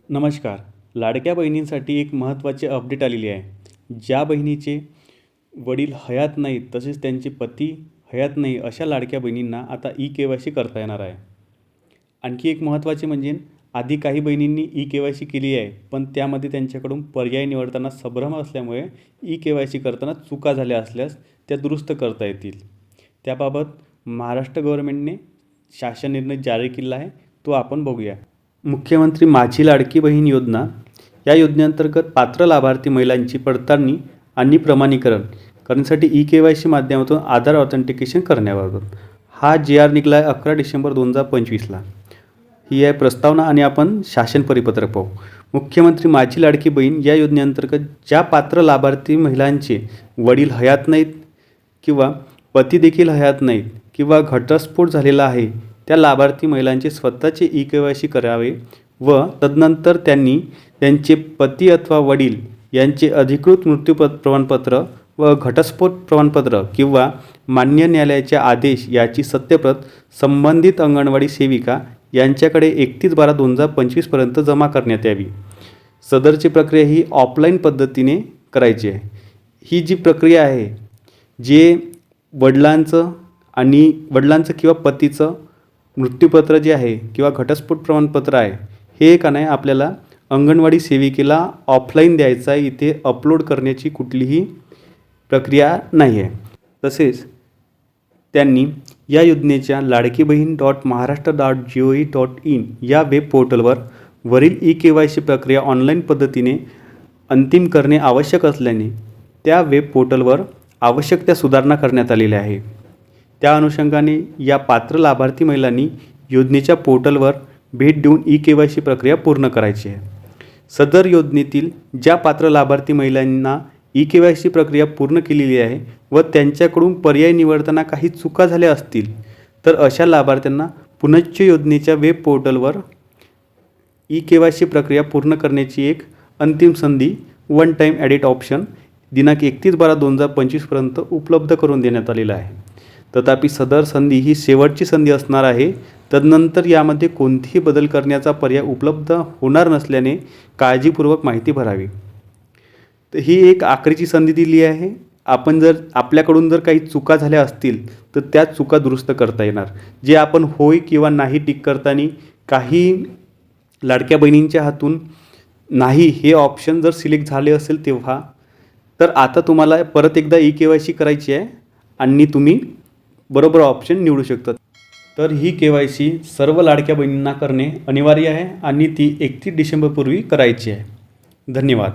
नमस्कार. लाडक्या बहिणींसाठी एक महत्त्वाची अपडेट आलेली आहे. ज्या बहिणीचे वडील हयात नाहीत, तसेच त्यांचे पती हयात नाही, अशा लाडक्या बहिणींना आता ई-के-वाय-सी करता येणार आहे. आणखी एक महत्त्वाचे म्हणजे आधी काही बहिणींनी ई-के-वाय-सी केली आहे, पण त्यामध्ये त्यांच्याकडून पर्याय निवडताना संभ्रम असल्यामुळे ई-के-वाय-सी करताना चुका झाल्या असल्यास त्या दुरुस्त करता येतील. त्याबाबत महाराष्ट्र गव्हर्नमेंटने शासन निर्णय जारी केला आहे, तो आपण बघूया. मुख्यमंत्री माझी लाडकी बहीण योजना या योजनेअंतर्गत पात्र लाभार्थी महिलांची पडताळणी आणि प्रमाणीकरण करण्यासाठी ई-के-वाय-सी माध्यमातून आधार ऑथेंटिकेशन करण्याबाबत हा जी-आर निघाला आहे 11 डिसेंबर 2025ला. ही आहे प्रस्तावना आणि आपण शासन परिपत्रक पाहू. मुख्यमंत्री माझी लाडकी बहीण या योजनेअंतर्गत ज्या पात्र लाभार्थी महिलांचे वडील हयात नाहीत किंवा पती देखील हयात नाहीत किंवा घटस्फोट झालेला आहे, त्या लाभार्थी महिलांचे स्वतःचे ई-के-वाय-सी करावे व तदनंतर त्यांनी त्यांचे पती अथवा वडील यांचे अधिकृत मृत्यू प्रमाणपत्र व घटस्फोट प्रमाणपत्र किंवा मान्य न्यायालयाचे आदेश याची सत्यप्रत संबंधित अंगणवाडी सेविका यांच्याकडे 31/12/2025 जमा करण्यात यावी. सदरची प्रक्रिया ही ऑफलाईन पद्धतीने करायची आहे. ही जी प्रक्रिया आहे, जे वडिलांचं किंवा पतीचं मृत्यूपत्र जे आहे किंवा घटस्फोट प्रमाणपत्र आहे, हे का नाही आपल्याला अंगणवाडी सेविकेला ऑफलाईन द्यायचं आहे. इथे अपलोड करण्याची कुठलीही प्रक्रिया नाही आहे. तसेच त्यांनी या योजनेच्या ladkibhin.maharashtra.gov.in या वेब पोर्टलवर वरील ई-के-वाय-सी प्रक्रिया ऑनलाईन पद्धतीने अंतिम करणे आवश्यक असल्याने त्या वेब पोर्टलवर आवश्यक त्या सुधारणा करण्यात आलेल्या आहे. त्या अनुषंगाने या पात्र लाभार्थी महिलांनी योजनेच्या पोर्टलवर भेट देऊन ई-के-वाय-सी प्रक्रिया पूर्ण करायची आहे. सदर योजनेतील ज्या पात्र लाभार्थी महिलांना ई-के-वाय-सी प्रक्रिया पूर्ण केलेली आहे व त्यांच्याकडून पर्याय निवडताना काही चुका झाल्या असतील, तर अशा लाभार्थ्यांना पुनश्च योजनेच्या वेब पोर्टलवर ई-के-वाय-सी प्रक्रिया पूर्ण करण्याची एक अंतिम संधी वन टाईम ॲडिट ऑप्शन दिनांक 31/12/2025 उपलब्ध करून देण्यात आलेला आहे. तथापि सदर संधी ही शेवटची संधी असणार आहे. तदनंतर यामध्ये कोणतीही बदल करण्याचा पर्याय उपलब्ध होणार नसल्याने काळजीपूर्वक माहिती भरावी. तर ही एक आखरीची संधी दिली आहे. आपल्याकडून जर काही चुका झाल्या असतील तर त्या चुका दुरुस्त करता येणार. जे आपण होय किंवा नाही टिक करताना काही लाडक्या बहिणींच्या हातून नाही हे ऑप्शन जर सिलेक्ट झाले असेल तेव्हा, तर आता तुम्हाला परत एकदा ई-के-वाय-सी करायची आहे आणि तुम्ही बरोबर ऑप्शन निवडू शकता. तर ही के-वाय-सी सर्व लाडक्या बहिणींना करणे अनिवार्य आहे आणि ती 31 डिसेंबरपूर्वी करायची आहे. धन्यवाद.